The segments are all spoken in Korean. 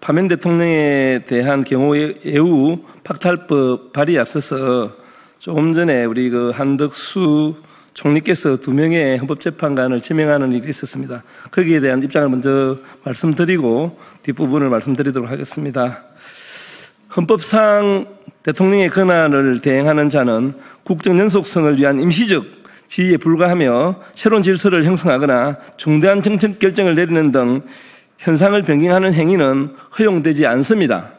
파면 대통령에 대한 경호예우 박탈법 발의에 앞서서 조금 전에 우리 한덕수 총리께서 2명의 헌법재판관을 지명하는 일이 있었습니다. 거기에 대한 입장을 먼저 말씀드리고 뒷부분을 말씀드리도록 하겠습니다. 헌법상 대통령의 권한을 대행하는 자는 국정 연속성을 위한 임시적 지위에 불과하며 새로운 질서를 형성하거나 중대한 정책 결정을 내리는 등 현상을 변경하는 행위는 허용되지 않습니다.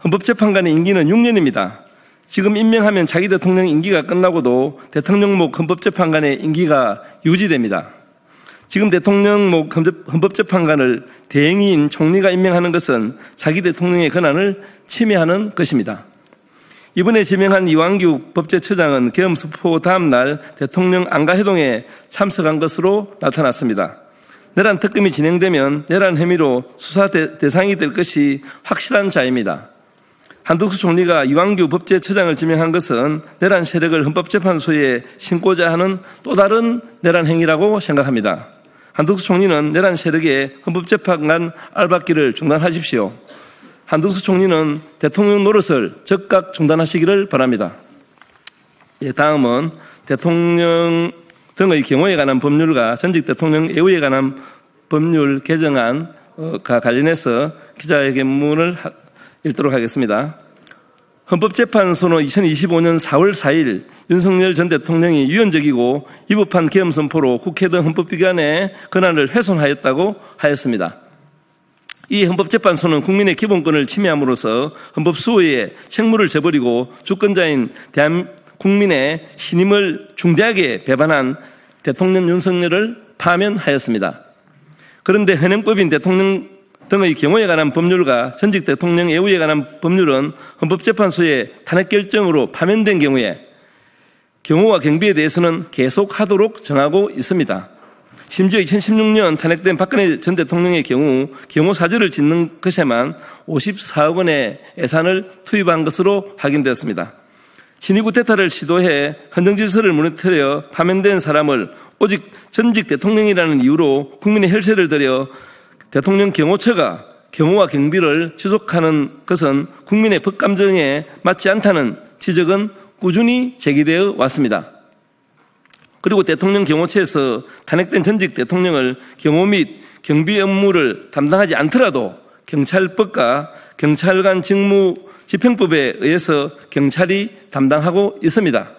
헌법재판관의 임기는 6년입니다. 지금 임명하면 차기 대통령 임기가 끝나고도 대통령목 헌법재판관의 임기가 유지됩니다. 지금 대통령목 헌법재판관을 대행인 총리가 임명하는 것은 차기 대통령의 권한을 침해하는 것입니다. 이번에 지명한 이완규 법제처장은 계엄 선포 다음 날 대통령 안가회동에 참석한 것으로 나타났습니다. 내란 특검이 진행되면 내란 혐의로 수사 대상이 될 것이 확실한 자입니다. 한덕수 총리가 이완규 법제처장을 지명한 것은 내란 세력을 헌법재판소에 심고자 하는 또 다른 내란 행위라고 생각합니다. 한덕수 총리는 내란 세력의 헌법재판관 알박기를 중단하십시오. 한덕수 총리는 대통령 노릇을 즉각 중단하시기를 바랍니다. 다음은 대통령 등의 경호에 관한 법률과 전직 대통령 예우에 관한 법률 개정안과 관련해서 기자회견문을 읽도록 하겠습니다. 헌법재판소는 2025년 4월 4일 윤석열 전 대통령이 유연적이고 위법한 계엄 선포로 국회 등 헌법기관의 권한을 훼손하였다고 하였습니다. 이 헌법재판소는 국민의 기본권을 침해함으로써 헌법수호의 책무를 저버리고 주권자인 국민의 신임을 중대하게 배반한 대통령 윤석열을 파면하였습니다. 그런데 현행법인 대통령 등의 경호에 관한 법률과 전직 대통령 예우에 관한 법률은 헌법재판소의 탄핵 결정으로 파면된 경우에 경호와 경비에 대해서는 계속하도록 정하고 있습니다. 심지어 2016년 탄핵된 박근혜 전 대통령의 경우 경호 사절을 짓는 것에만 54억 원의 예산을 투입한 것으로 확인되었습니다. 친위 구테타를 시도해 헌정질서를 무너뜨려 파면된 사람을 오직 전직 대통령이라는 이유로 국민의 혈세를 들여 대통령 경호처가 경호와 경비를 지속하는 것은 국민의 법감정에 맞지 않다는 지적은 꾸준히 제기되어 왔습니다. 그리고 대통령 경호처에서 탄핵된 전직 대통령을 경호 및 경비 업무를 담당하지 않더라도 경찰법과 경찰관 직무 집행법에 의해서 경찰이 담당하고 있습니다.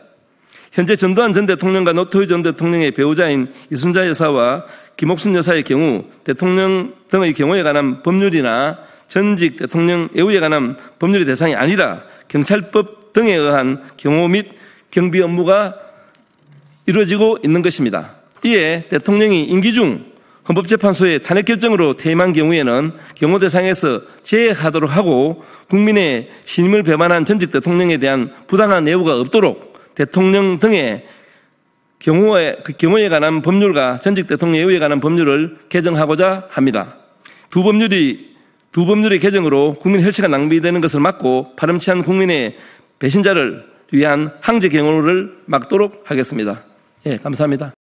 현재 전두환 전 대통령과 노태우 전 대통령의 배우자인 이순자 여사와 김옥순 여사의 경우 대통령 등의 경호에 관한 법률이나 전직 대통령 예우에 관한 법률의 대상이 아니라 경찰법 등에 의한 경호 및 경비 업무가 이루어지고 있는 것입니다. 이에 대통령이 임기 중 헌법재판소의 탄핵 결정으로 퇴임한 경우에는 경호 대상에서 제외하도록 하고 국민의 신임을 배반한 전직 대통령에 대한 부당한 예우가 없도록 대통령 등의 경호에 관한 법률과 전직 대통령 예우에 관한 법률을 개정하고자 합니다. 두 법률의 개정으로 국민 혈세가 낭비되는 것을 막고 파렴치한 국민의 배신자를 위한 항제 경호를 막도록 하겠습니다. 감사합니다.